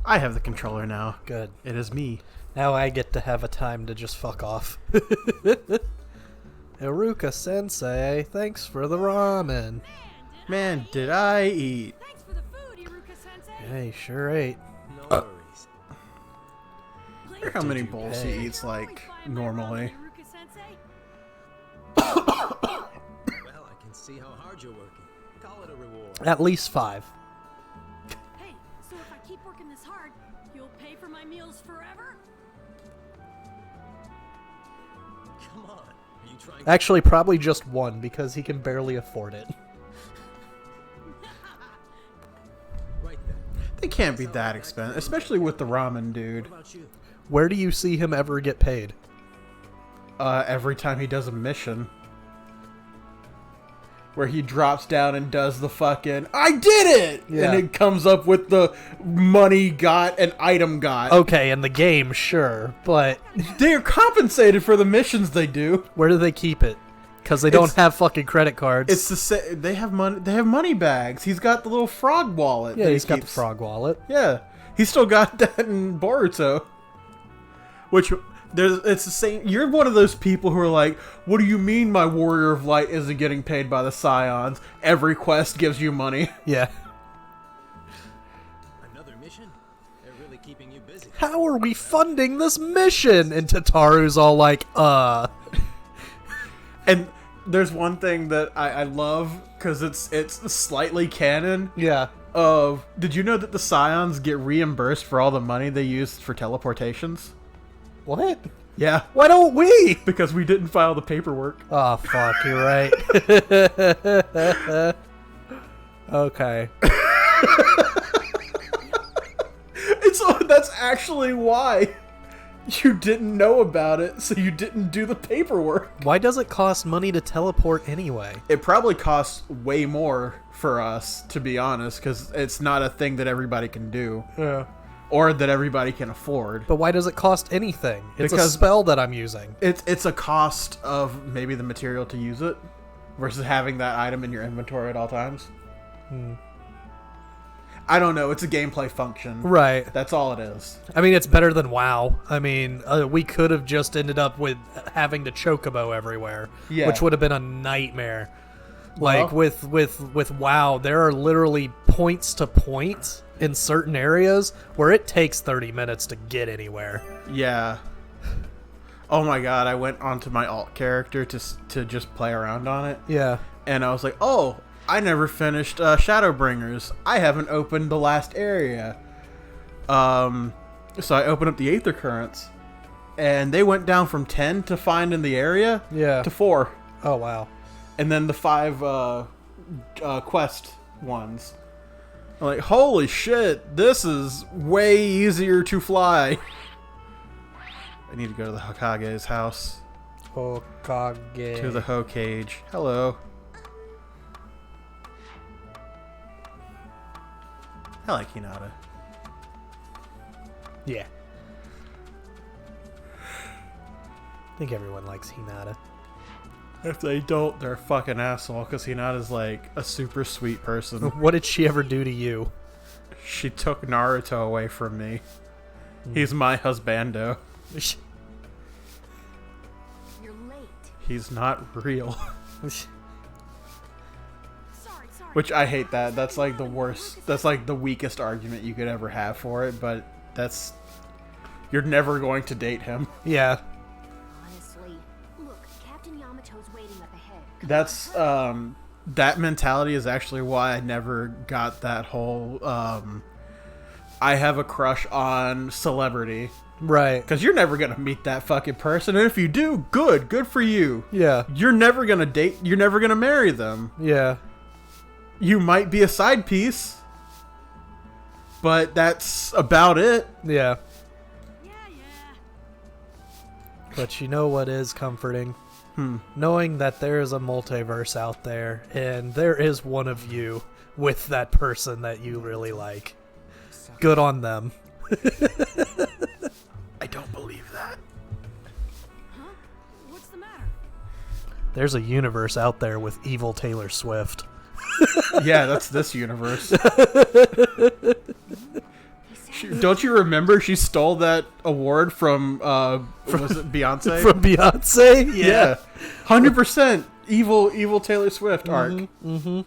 I have the controller now. Good. It is me. Now I get to have a time to just fuck off. Iruka-sensei, thanks for the ramen. Man, did I eat. Thanks for the food, Iruka-sensei. Yeah, he sure ate. No worries. I wonder how many bowls pay? he eats, like, normally. Well, I can see how hard you're working. Call it a reward. At least 5. Hey, so if I keep working this hard, you'll pay for my meals forever? Come on. Are you trying Actually, probably just 1, because he can barely afford it. Right then. They can't be that expensive, especially with the ramen dude. What about you? Where do you see him ever get paid? Every time he does a mission. Where he drops down and does the fucking, I did it! Yeah. And it comes up with the money got and item got. Okay, in the game, sure, but They're compensated for the missions they do. where do they keep it? Because they don't have fucking credit cards. It's the same. They have money. They have money bags. He's got the little frog wallet. yeah, that he's he got the keeps. frog wallet. Yeah, he's still got that in Boruto. Which it's the same. You're one of those people who are like, "What do you mean my Warrior of Light isn't getting paid by the Scions? Every quest gives you money." Yeah. Another mission? They're really keeping you busy. How are we funding this mission? And Tataru's all like, And there's one thing that I love because it's slightly canon. Yeah. Did you know that the Scions get reimbursed for all the money they used for teleportations? What? Yeah, Why don't we? because we didn't file the paperwork. Oh, fuck, you're right. Okay. That's actually why you didn't know about it, so you didn't do the paperwork. Why does it cost money to teleport anyway? It probably costs way more for us, to be honest, because it's not a thing that everybody can do. Yeah. Or that everybody can afford. But why does it cost anything? It's a Because- spell that I'm using. It's a cost of maybe the material to use it versus having that item in your inventory at all times. I don't know. It's a gameplay function. Right. That's all it is. I mean, it's better than WoW. I mean, we could have just ended up with having to chocobo everywhere, Yeah. which would have been a nightmare. Like Well- with WoW, there are literally points to points in certain areas where it takes 30 minutes to get anywhere. Yeah. Oh my god, I went onto my alt character to just play around on it. Yeah. And I was like, oh, I never finished Shadowbringers. I haven't opened the last area. So I opened up the Aether Currents. And they went down from 10 to find in the area Yeah. to 4. Oh, wow. And then the 5 quest ones. I'm like, holy shit, this is way easier to fly. I need to go to the Hokage's house. Hokage. To the Hokage. Hello. I like Hinata. Yeah. I think everyone likes Hinata. If they don't, they're a fucking asshole, because Hinata's like a super sweet person. What did she ever do to you? She took Naruto away from me. He's my husbando. You're late. He's not real. Sorry. Which I hate that. That's like the worst. That's like the weakest argument you could ever have for it, but that's... You're never going to date him. Yeah. Honestly, look, Captain Yamato's waiting up ahead. That's, that mentality is actually why I never got that whole, I have a crush on celebrity. Right. Because you're never going to meet that fucking person, and if you do, good for you. Yeah. You're never going to date, you're never going to marry them. Yeah. You might be a side piece, but that's about it. Yeah. Yeah. But you know what is comforting? Knowing that there is a multiverse out there, and there is one of you with that person that you really like. Good on them. I don't believe that. Huh? What's the matter? There's a universe out there with evil Taylor Swift. Yeah, that's this universe. Don't you remember she stole that award from was it Beyonce? From Beyonce? Yeah. 100% evil Taylor Swift arc. Mm-hmm.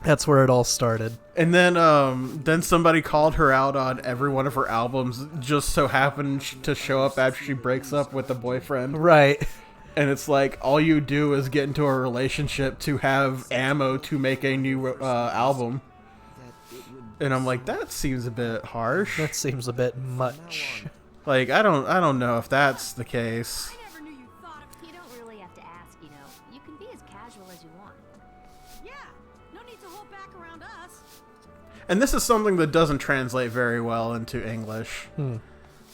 That's where it all started. And then somebody called her out on every one of her albums, just so happened to show up after she breaks up with a boyfriend. Right. And it's like, all you do is get into a relationship to have ammo to make a new album. And I'm like, that seems a bit harsh. That seems a bit much. Like, I don't know if that's the case. I never knew you thought of... You don't really have to ask, you know. You can be as casual as you want. Yeah, no need to hold back around us. And this is something that doesn't translate very well into English.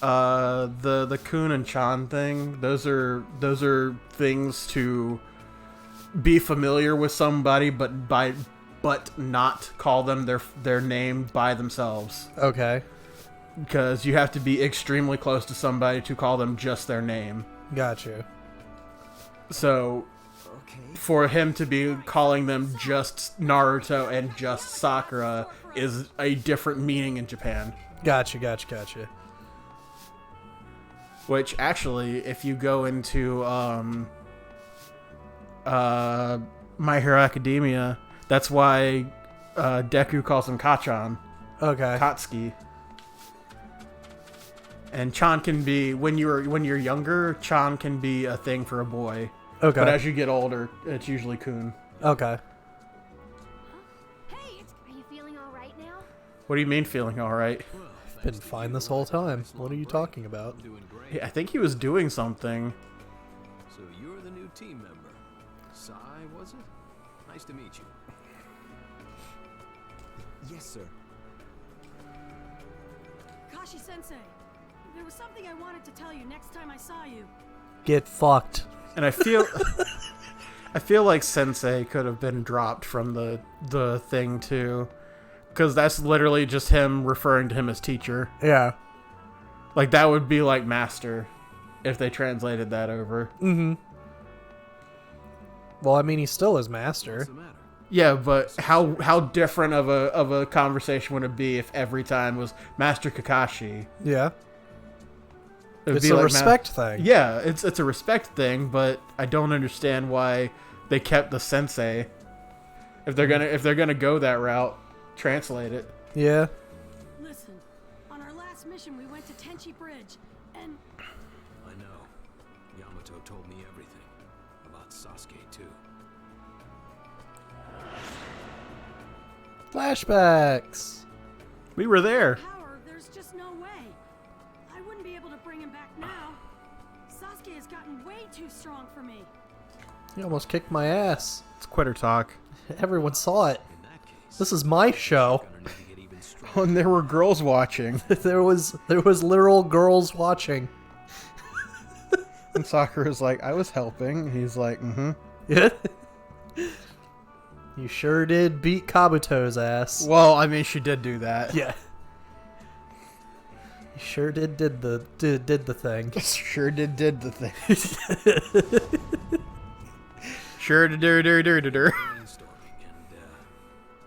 The Kun and Chan thing, those are things to be familiar with somebody, but not call them their name by themselves. Okay. Because you have to be extremely close to somebody to call them just their name. Gotcha. So, for him to be calling them just Naruto and just Sakura is a different meaning in Japan. Gotcha. Which, actually, if you go into My Hero Academia, that's why Deku calls him Kachan. Okay. Katsuki. And Chan can be, when you're younger, Chan can be a thing for a boy. Okay. But as you get older, it's usually Kun. Okay. Hey, are you feeling all right now? What do you mean feeling alright? Been fine this whole time. What are you talking about? Doing great. I think he was doing something. So you're the new team member. Sai, was it? Nice to meet you. Yes, sir. Kashi-sensei, there was something I wanted to tell you next time I saw you. Get fucked. And I feel I feel like Sensei could have been dropped from the thing too. Because that's literally just him referring to him as teacher. Yeah. Like, that would be like master if they translated that over. Mm-hmm. Well, I mean, he still is master. What's the matter? Yeah, but how different of a conversation would it be if every time was Master Kakashi? Yeah. It would It's be a like respect thing. Yeah, it's a respect thing, but I don't understand why they kept the sensei. If they're gonna go that route, translate it. Yeah. Listen, on our last mission we went to Tenchi Bridge, and I know. Yamato told me everything. About Sasuke, too. Flashbacks. We were there. power, there's just no way. I wouldn't be able to bring him back now. Sasuke has gotten way too strong for me. You almost kicked my ass. It's quitter talk. Everyone saw it. In that case, This is my show. gonna need to get even stronger. Oh, and there were girls watching. There was literal girls watching. And Sakura's like, I was helping. He's like, mm-hmm. Yeah. You sure did beat Kabuto's ass. Well, I mean, she did do that. Yeah. You sure did the thing. Sure did the thing. Sure did. Brainstorming, and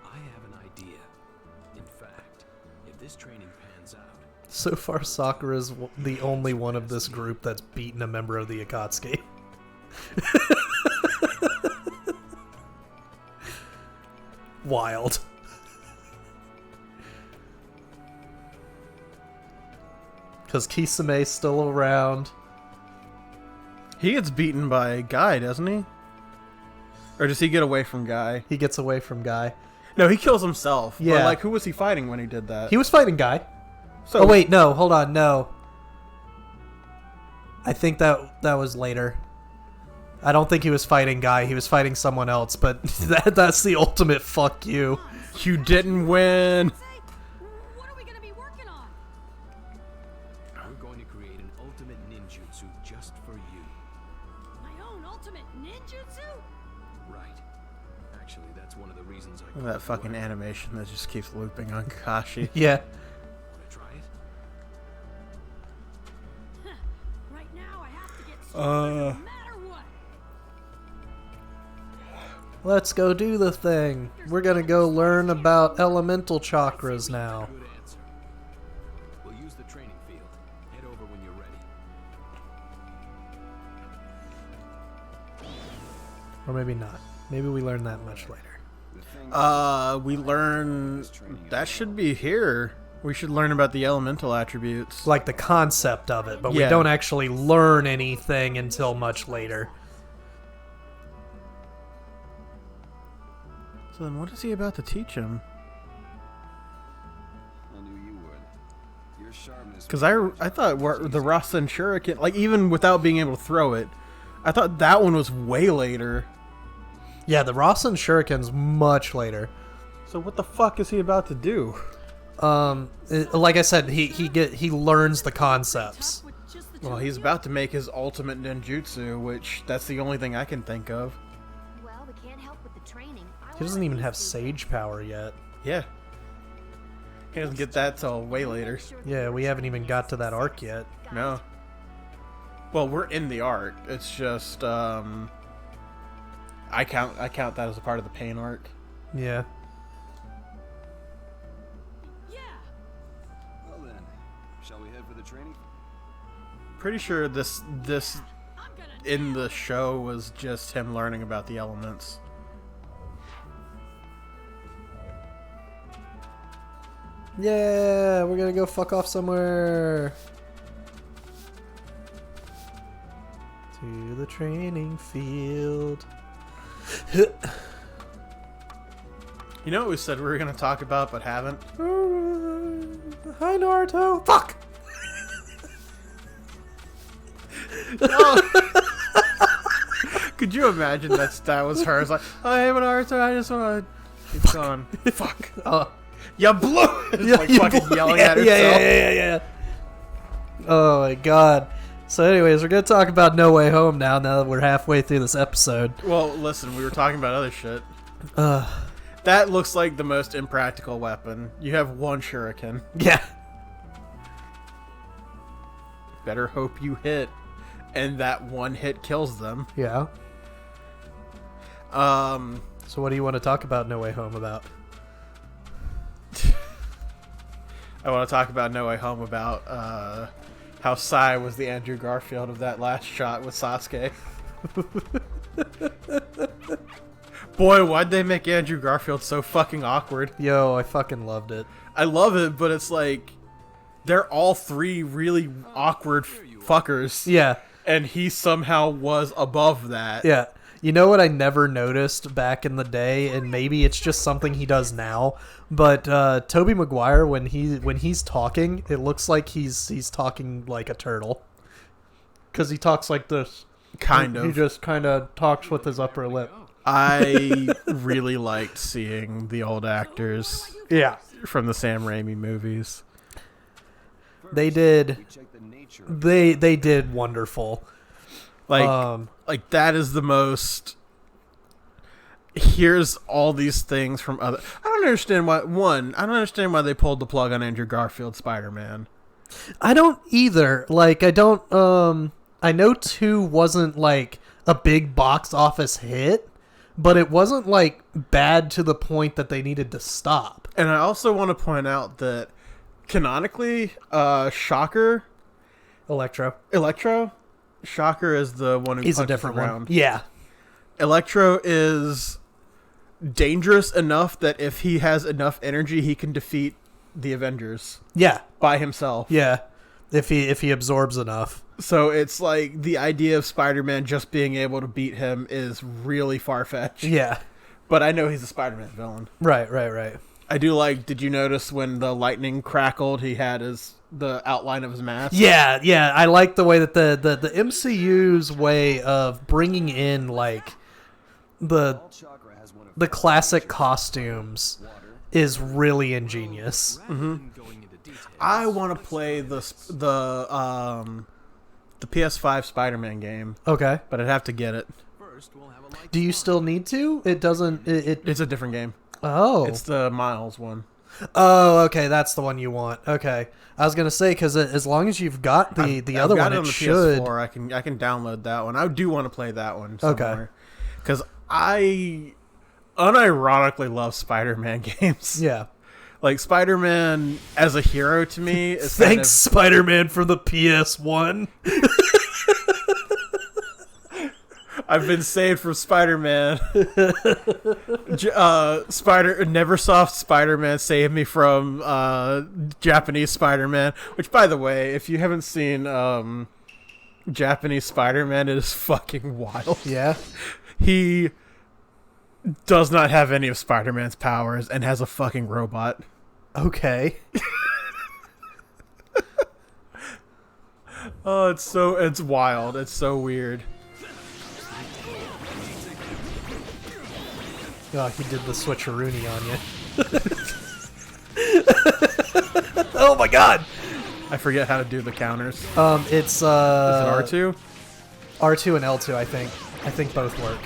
I have an idea. In fact, if this training pans out, So far, Sakura's the only one of this group that's beaten a member of the Akatsuki. Wild. Because Kisame's still around. He gets beaten by Guy, doesn't he? Or does he get away from Guy? He gets away from Guy. No, he kills himself. Yeah. But, like, who was he fighting when he did that? He was fighting Guy. So, Oh wait, no, hold on, no. I think that was later. I don't think he was fighting Guy. He was fighting someone else. But that's the ultimate fuck you. you didn't win. Say, what are we gonna be working on? we're going to create an ultimate ninjutsu just for you. My own ultimate ninjutsu? Right. Actually, that's one of the reasons I Look at that fucking animation that just keeps looping on Kakashi. Yeah. Want to try it? Right now I have to get stronger no matter what. Let's go do the thing. We're gonna go learn about elemental chakras now. Good answer. Here's the training field. Head over when you're ready. Or maybe not. Maybe we learn that much later. We learn that should be here. We should learn about the elemental attributes. Like the concept of it, but we Yeah. don't actually learn anything until much later. So then what is he about to teach him? I knew you would. Your sharpness. Because I thought the Rasen Shuriken, like even without being able to throw it, I thought that one was way later. Yeah, the Rasen Shuriken's much later. So what the fuck is he about to do? Like I said, he learns the concepts. With just the two Well, of he's you? about to make his ultimate ninjutsu, which that's the only thing I can think of. Well, we can't help with the training. He doesn't even have sage power yet. Yeah. He doesn't get that till way later. Yeah, we haven't even got to that arc yet. No. Well, we're in the arc. It's just I count that as a part of the pain arc. Yeah. Yeah. Well then, shall we head for the training? Pretty sure this I'm gonna in the show was just him learning about the elements. Yeah, we're gonna go fuck off somewhere. To the training field. You know what we said we were going to talk about but haven't? Hi, Naruto. Fuck! Could you imagine that was her? It's like, oh, hey, Naruto, I just want to... It's gone. Fuck. Oh. You blew it! It's like you fucking blew- yelling yeah, at herself. Yeah. Oh my god. So anyways, we're gonna talk about No Way Home now that we're halfway through this episode. Well, listen, we were talking about other shit. Uh, That looks like the most impractical weapon. You have one shuriken. yeah. Better hope you hit. And that one hit kills them. Yeah. So what do you want to talk about No Way Home about? I want to talk about No Way Home about how Sai was the Andrew Garfield of that last shot with Sasuke. Boy, why'd they make Andrew Garfield so fucking awkward? Yo, I fucking loved it. I love it, but it's like they're all three really awkward fuckers. Yeah. And he somehow was above that. Yeah. You know what I never noticed back in the day, and maybe it's just something he does now, but Tobey Maguire, when he's talking, it looks like he's talking like a turtle. Because he talks like this. Kind He of. just kind of talks with his upper lip. I really liked seeing the old actors Yeah. from the Sam Raimi movies. They did. We check the nature. They did wonderful. Like that is the most. Here's all these things from other. I don't understand why. One, I don't understand why they pulled the plug on Andrew Garfield Spider-Man. I don't either. Like, I don't. I know 2 wasn't like a big box office hit, but it wasn't like bad to the point that they needed to stop. And I also want to point out that canonically, Shocker, Electro. Shocker is the one who He's a punches different around. one. Yeah. Electro is dangerous enough that if he has enough energy, he can defeat the Avengers Yeah. by himself. Yeah. If he absorbs enough. So it's like the idea of Spider-Man just being able to beat him is really far-fetched. Yeah. But I know he's a Spider-Man villain. Right. I do like, did you notice when the lightning crackled, he had the outline of his mask? Yeah. I like the way that the MCU's way of bringing in like the Chakra has one of the classic costumes is really ingenious. Going into details, I want to play the PS5 Spider-Man game, Okay. but I'd have to get it. first we'll have a light. Do you still need to? It doesn't. It's a different game. Oh. It's the Miles one. Oh, okay. That's the one you want. Okay. I was gonna say because as long as you've got the I've other got one, it on it the should. PS4. I can download that one. I do want to play that one Okay. somewhere. Because I unironically love Spider-Man games. Yeah. Like, Spider-Man as a hero to me is Thanks, Spider-Man, for the PS1. I've been saved from Spider-Man. Neversoft Spider-Man saved me from Japanese Spider-Man. Which, by the way, if you haven't seen Japanese Spider-Man, it is fucking wild. Yeah? He does not have any of Spider-Man's powers and has a fucking robot. Okay. Oh, it's wild. It's so weird. Oh, he did the switcheroony on you. Oh my god! I forget how to do the counters. Is It's it R2? R2 and L2, I think. I think both work.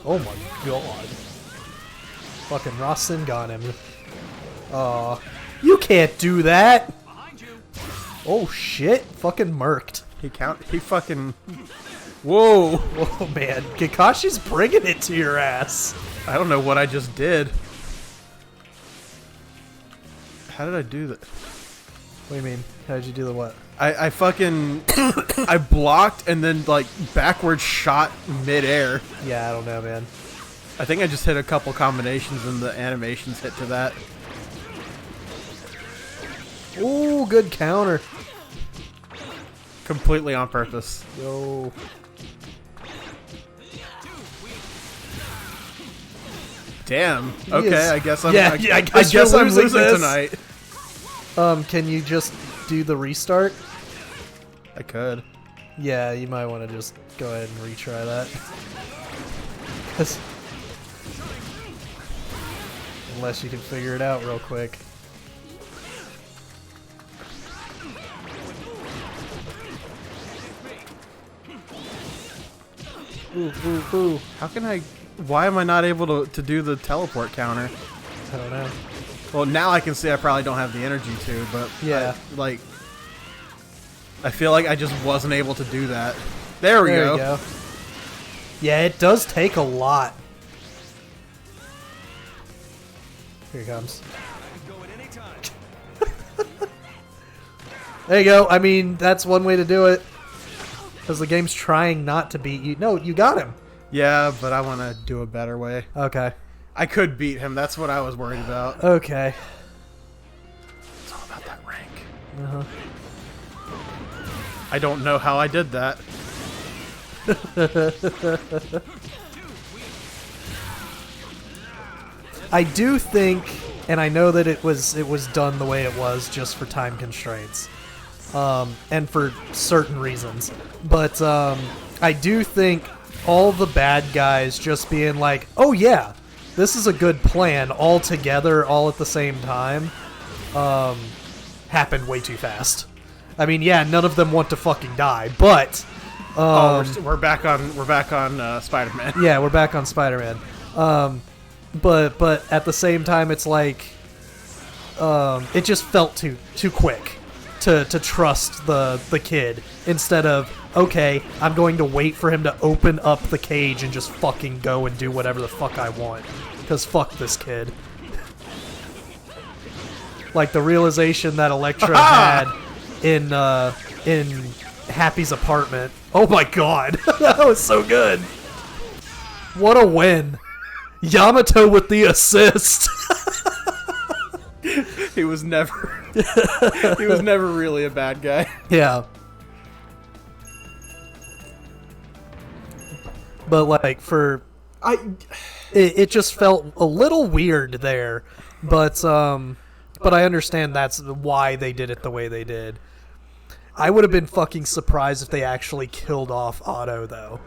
Oh my god. Fucking Rasen got him. Aw. You can't do that! Oh shit. Fucking murked. He fucking... Whoa! Oh man. Kakashi's bringing it to your ass. I don't know what I just did. How did I do that? What do you mean? How did you do the what? I fucking... I blocked and then, like, backwards shot midair. Yeah, I don't know, man. I think I just hit a couple combinations and the animations hit to that. Ooh, good counter. Completely on purpose. Yo. Damn. Okay, is- I guess I'm. Yeah, I, yeah, I I guess guess you're I'm losing losing this. tonight. Can you just do the restart? I could. Yeah, you might want to just go ahead and retry that. 'Cause- unless you can figure it out real quick. Ooh, ooh, ooh. How can I? Why am I not able to do the teleport counter? I don't know. Well, now I can see I probably don't have the energy to, but Yeah. I feel like I just wasn't able to do that. There we There go. you go. Yeah, it does take a lot. Here he comes. There you go. I mean, that's one way to do it. Because the game's trying not to beat you. No, you got him. Yeah, but I want to do a better way. Okay. I could beat him. That's what I was worried about. Okay. It's all about that rank. Uh-huh. I don't know how I did that. I do think, and I know that it was done the way it was just for time constraints, and for certain reasons. But I do think all the bad guys just being like, "Oh yeah, this is a good plan," all together, all at the same time, happened way too fast. I mean, yeah, none of them want to fucking die, but We're back on Spider-Man. yeah, we're back on Spider-Man. But at the same time, it's like it just felt too quick to trust the kid instead of, okay, I'm going to wait for him to open up the cage and just fucking go and do whatever the fuck I want, because fuck this kid. Like the realization that Elektra had in Happy's apartment. Oh my god, that was so good. What a win. Yamato with the assist. He was never really a bad guy. Yeah. But like it just felt a little weird there, but I understand that's why they did it the way they did. I would have been fucking surprised if they actually killed off Otto though.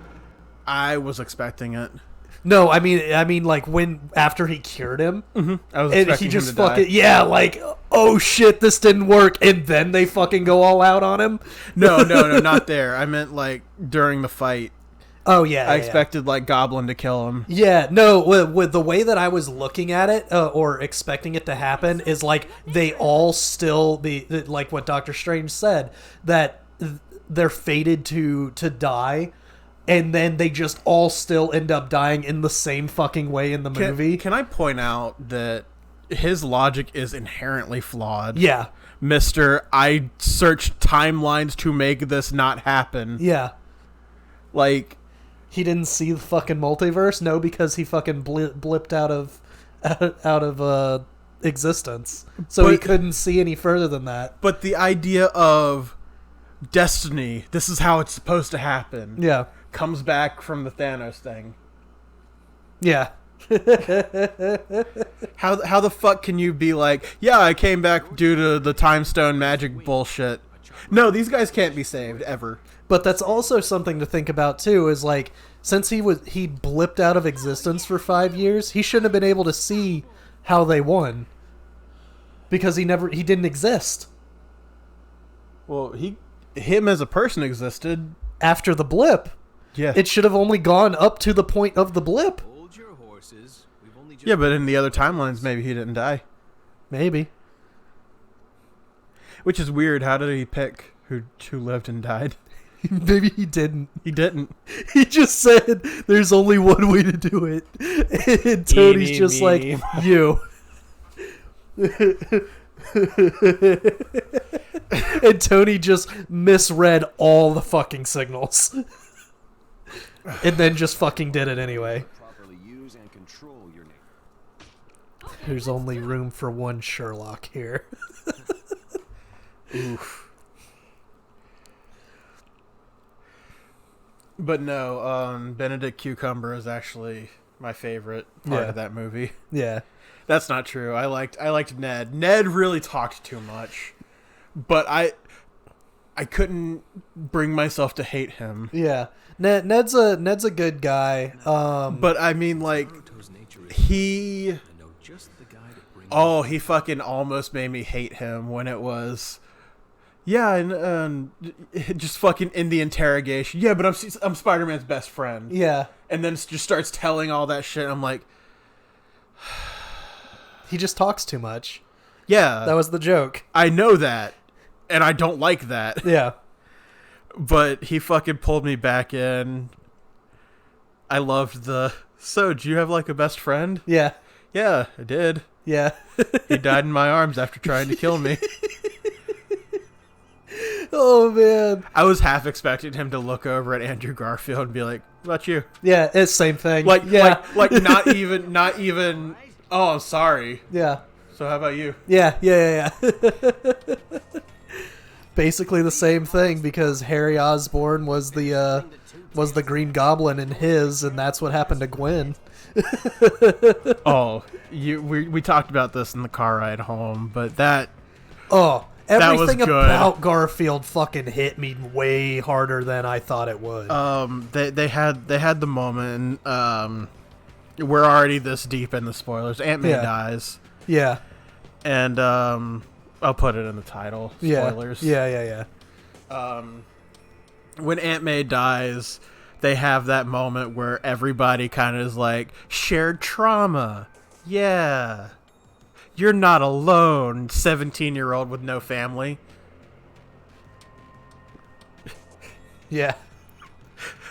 I was expecting it. No, I mean, like after he cured him, I was and expecting he just him to die. yeah, like, oh shit, this didn't work, and then they fucking go all out on him. No, not there. I meant like during the fight. Oh yeah, I expected like Goblin to kill him. Yeah, no, with the way that I was looking at it, or expecting it to happen, is like they all still be like what Doctor Strange said, that they're fated to die. And then they just all still end up dying in the same fucking way in the movie. Can I point out that his logic is inherently flawed. Yeah. Mr. I searched timelines to make this not happen. Yeah. Like, he didn't see the fucking multiverse? No, because he fucking blipped out of existence. So he couldn't see any further than that. but the idea of destiny, this is how it's supposed to happen, Yeah. comes back from the Thanos thing. Yeah. How the fuck can you be like, yeah, I came back due to the time stone magic bullshit? No, these guys can't be saved ever. But that's also something to think about too, is like, since he blipped out of existence for 5 years, he shouldn't have been able to see how they won. Because he didn't exist. Well, him as a person existed After the blip. Yeah. It should have only gone up to the point of the blip. Hold your horses. We've only just Yeah, but in the other timelines, maybe he didn't die. Maybe. Which is weird. How did he pick who lived and died? Maybe he didn't. He didn't. He just said, there's only one way to do it. And Tony's Eeny, just meeny, like, you. And Tony just misread all the fucking signals. And then just fucking did it anyway. Properly use and control your name. There's only room for one Sherlock here. Oof. But no, Benedict Cucumber is actually my favorite part Yeah. of that movie. Yeah. That's not true. I liked Ned. Ned really talked too much, but I couldn't bring myself to hate him. Yeah. Ned's a good guy. But I mean, like, Naruto's nature is he to know just the guy to bring he fucking almost made me hate him when it was. Yeah, and just fucking in the interrogation. Yeah, but I'm Spider-Man's best friend. Yeah. And then just starts telling all that shit. I'm like, He just talks too much. yeah, That was the joke. I know that, and I don't like that. Yeah. But he fucking pulled me back in. I loved so, do you have like a best friend? Yeah. Yeah, I did. Yeah. He died in my arms after trying to kill me. Oh, man. I was half expecting him to look over at Andrew Garfield and be like, what about you? Yeah, it's same thing. Like, yeah. like not even, oh, I'm sorry. Yeah. So how about you? Yeah. Basically the same thing, because Harry Osborn was the Green Goblin in his, and that's what happened to Gwen. Oh, we talked about this in the car ride home, but that Oh, was everything good. about Garfield fucking hit me way harder than I thought it would. they had the moment. We're already this deep in the spoilers. Aunt May Yeah. dies, yeah. and I'll put it in the title. Spoilers. Yeah. When Aunt May dies, they have that moment where everybody kind of is like, shared trauma. Yeah. You're not alone, 17-year-old with no family. Yeah.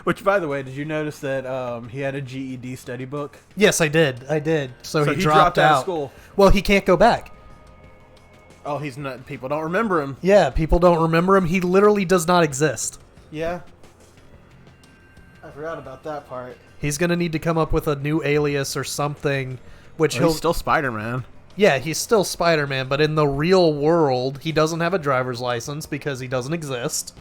Which, by the way, did you notice that he had a GED study book? Yes, I did. So he dropped out out of school. Well, he can't go back. Oh, he's not. People don't remember him. Yeah, people don't remember him. He literally does not exist. Yeah. I forgot about that part. He's going to need to come up with a new alias or something, which Well, he'll... he's still Spider-Man. Yeah, he's still Spider-Man, but in the real world, he doesn't have a driver's license because he doesn't exist.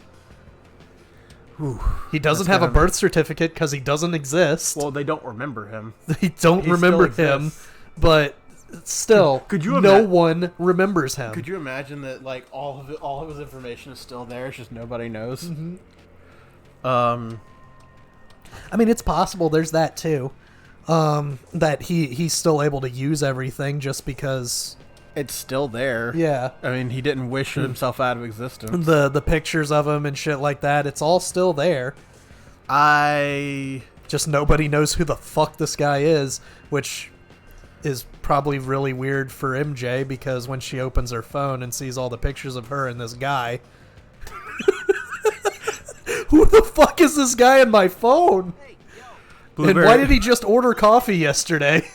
Whew. He doesn't That's have a gonna- birth certificate because he doesn't exist. Well, they don't remember him. They don't he remember still him, exists. but still, Could you no ima- one remembers him. Could you imagine that, like, all of his information is still there, it's just nobody knows? Mm-hmm. I I mean, it's possible. There's that too. That he's still able to use everything just because. It's still there. Yeah, I mean, he didn't wish himself out of existence. the pictures of him and shit like that. It's all still there. Just nobody knows who the fuck this guy is, which is probably really weird for MJ, because when she opens her phone and sees all the pictures of her and this guy, who the fuck is this guy in my phone? Blueberry, And why did he just order coffee yesterday?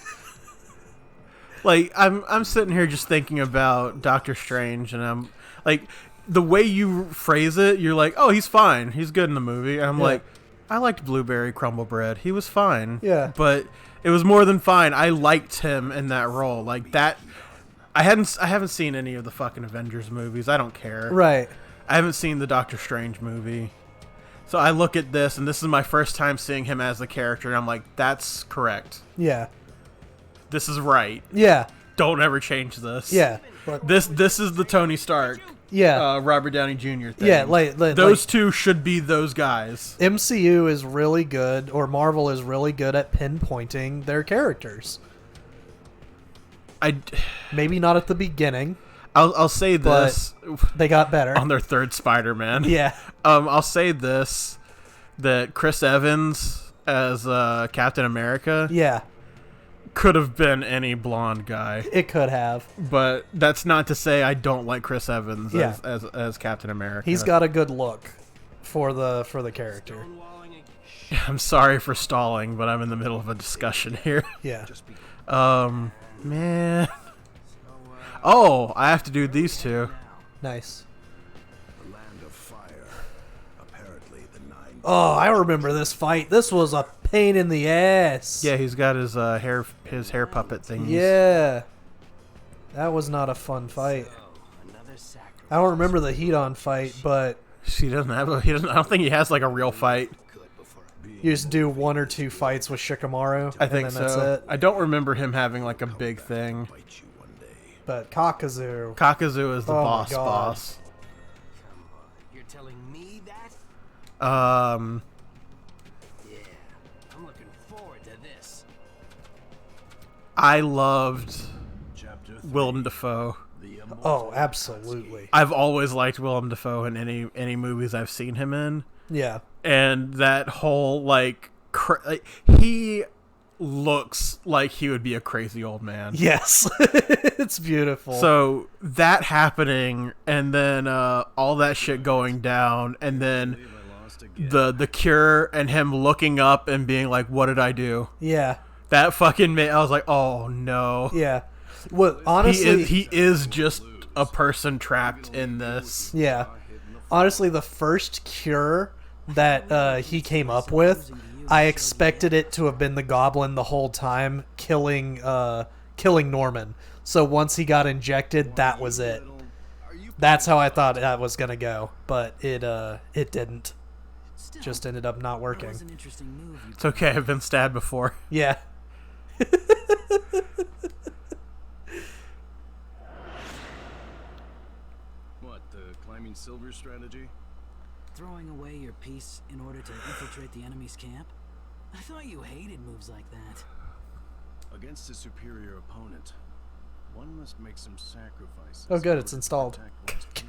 Like I'm sitting here just thinking about Doctor Strange, and I'm like, the way you phrase it, you're like, oh, he's fine, he's good in the movie. And I'm like, I liked Blueberry Crumble Bread. He was fine. Yeah. But it was more than fine. I liked him in that role. Like that. I haven't seen any of the fucking Avengers movies. I don't care. Right. I haven't seen the Doctor Strange movie. So I look at this, and this is my first time seeing him as the character, and I'm like, that's correct. Yeah. This is right. Yeah. Don't ever change this. Yeah. But, This is the Tony Stark, yeah. Robert Downey Jr. thing. Yeah. Those two should be those guys. MCU is really good, or Marvel is really good at pinpointing their characters. Maybe not at the beginning. I'll say this. They got better. On their third Spider-Man. Yeah. I'll say this, that Chris Evans as Captain America could have been any blonde guy. It could have. But that's not to say I don't like Chris Evans as Captain America. He's got a good look for the character. I'm sorry for stalling, but I'm in the middle of a discussion here. Yeah. Man. Oh, I have to do these two. Nice. The land of fire. Apparently the nine. Oh, I remember this fight. This was a pain in the ass. Yeah, he's got his hair puppet thingies. Yeah. That was not a fun fight. I don't remember the Heat-On fight, but He doesn't have I don't think he has like a real fight. you just do one or two fights with Shikamaru. I think and so. then that's it. I don't remember him having like a big thing. But Kakazu. Kakazu is the Oh my boss. God. You're telling me that? Yeah, I'm looking forward to this. I loved Chapter 3. Willem Dafoe. The immortal Oh, absolutely. I've always liked Willem Dafoe in any movies I've seen him in, Yeah. and that whole like he looks like he would be a crazy old man. Yes. It's beautiful. So that happening, and then all that shit going down, and then I lost again. the cure and him looking up and being like, "What did I do?" yeah. That fucking made. I was like, "Oh no." Yeah. Well, honestly, He is just a person trapped in this. yeah. Honestly, the first cure that he came up with, I expected it to have been the Goblin the whole time, killing Norman. So once he got injected, that was it. That's how I thought that was gonna go, but it didn't. Just ended up not working. That was an interesting move. It's okay. I've been stabbed before. Yeah. What, the climbing silver strategy? Throwing away your piece in order to infiltrate the enemy's camp? I thought you hated moves like that. Against a superior opponent, one must make some sacrifices. Oh, good, in it's order to installed. protect one's kin.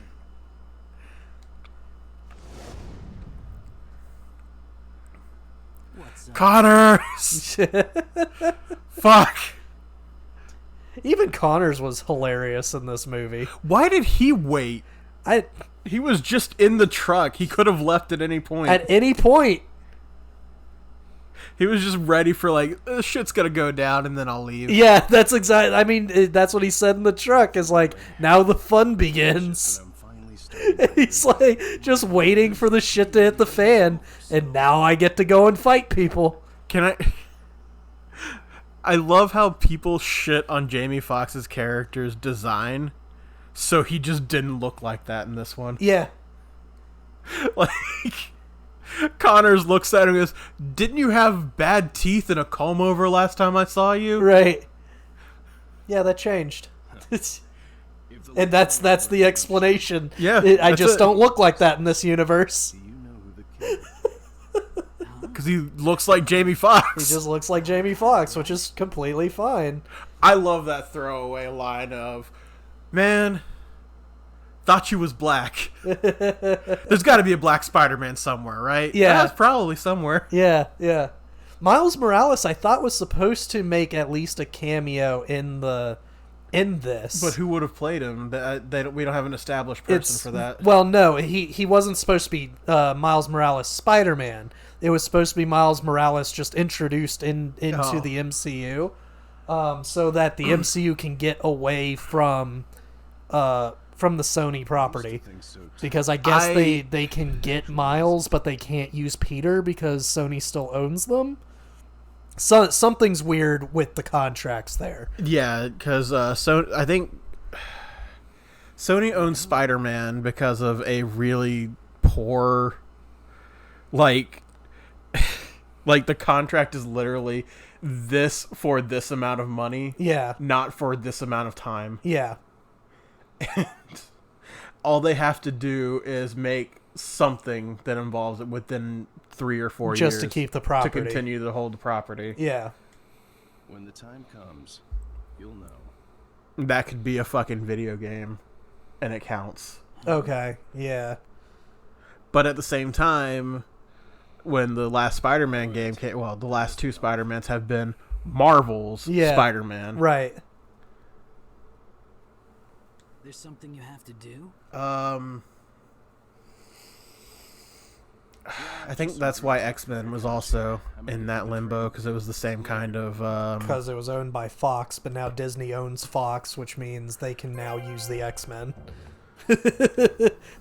What's up? Connors. Fuck. Even Connors was hilarious in this movie. Why did he wait? He was just in the truck. He could have left at any point. At any point. He was just ready for like, this shit's gonna go down and then I'll leave. Yeah, that's exactly. I mean, that's what he said in the truck. Is like, now the fun begins. And I'm finally starting He's like just waiting for the shit to hit the fan, and now I get to go and fight people. Can I? I love how people shit on Jamie Foxx's character's design, so he just didn't look like that in this one. Yeah. Like, Connors looks at him and goes, "Didn't you have bad teeth and a comb over last time I saw you?" Right. Yeah, that changed. And that's the explanation. Yeah, I that's just it. don't look like that in this universe. Do you know who the killer is? Because he looks like Jamie Foxx. He just looks like Jamie Foxx, which is completely fine. I love that throwaway line of, "Man, thought you was black." There's got to be a black Spider-Man somewhere, right? Yeah. It's probably somewhere. Yeah, yeah. Miles Morales, I thought, was supposed to make at least a cameo in this. But who would have played him? We don't have an established person for that. Well, no, he wasn't supposed to be Miles Morales Spider-Man. It was supposed to be Miles Morales just introduced into Oh. the MCU. so that the MCU can get away from the Sony property. I think so too. Because I guess they can get Miles, but they can't use Peter because Sony still owns them. So something's weird with the contracts there. Yeah, because I think Sony owns Spider-Man because of a really poor, like the contract is literally this for this amount of money. Yeah. Not for this amount of time. Yeah. And all they have to do is make something that involves it within 3 or 4 years. Just to keep the property. To continue to hold the property. Yeah. When the time comes, you'll know. That could be a fucking video game. And it counts. Okay. Yeah. But at the same time, when the last Spider-Man game came, well, the last 2 Spider-Mans have been Marvel's Spider-Man. Right. There's something you have to do? I think that's why X-Men was also in that limbo, because it was the same kind of... Because it was owned by Fox, but now Disney owns Fox, which means they can now use the X-Men.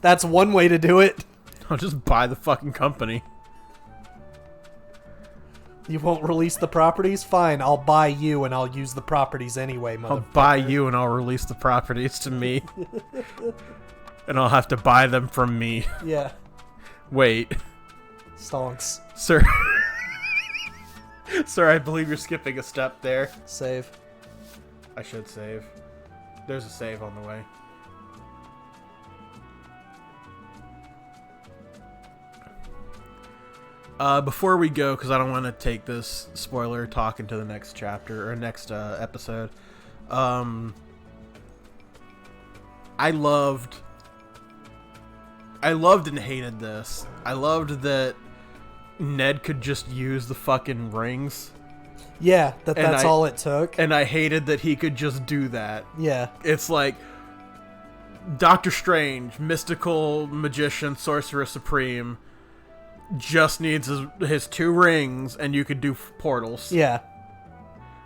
That's one way to do it. I'll just buy the fucking company. You won't release the properties? Fine, I'll buy you and I'll use the properties anyway, motherfucker. I'll buy you and I'll release the properties to me. And I'll have to buy them from me. Yeah. Wait. Stonks. Sir. Sir, I believe you're skipping a step there. Save. I should save. There's a save on the way. Before we go, because I don't want to take this spoiler talk into the next chapter or next episode, I loved and hated this. I loved that Ned could just use the fucking rings. Yeah, that's all it took. And I hated that he could just do that. Yeah. It's like Doctor Strange, mystical magician, sorcerer supreme, just needs his 2 rings and you could do portals. Yeah.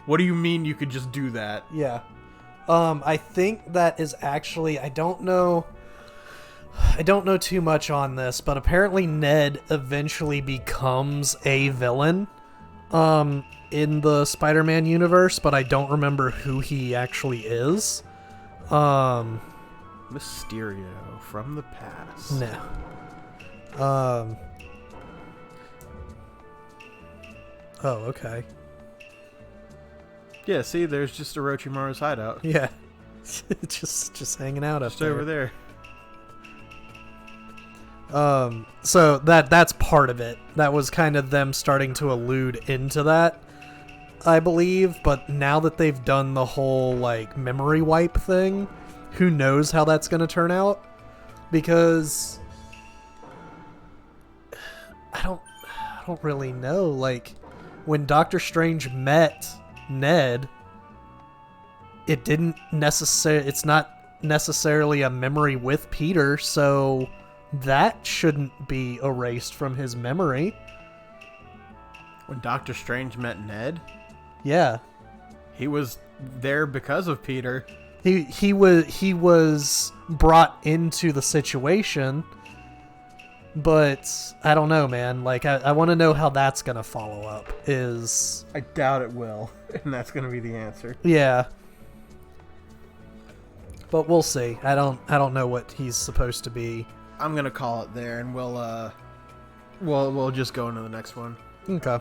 What do you mean you could just do that? Yeah. I think that is actually, I don't know too much on this, but apparently Ned eventually becomes a villain in the Spider-Man universe, but I don't remember who he actually is. Mysterio from the past. No. Oh, okay. Yeah, see, there's just Orochimaru's hideout. Yeah. just hanging out up Just there. over there. So that's part of it. That was kind of them starting to allude into that, I believe, but now that they've done the whole like memory wipe thing, who knows how that's going to turn out? Because I don't really know. Like when Doctor Strange met Ned, it's not necessarily a memory with Peter, so that shouldn't be erased from his memory. When Doctor Strange met Ned, Yeah. he was there because of Peter. He was brought into the situation, but I don't know, man. Like I want to know how that's gonna follow up. I doubt it will, and that's going to be the answer. Yeah. But we'll see. I don't know what he's supposed to be. I'm going to call it there, and we'll just go into the next one. Okay.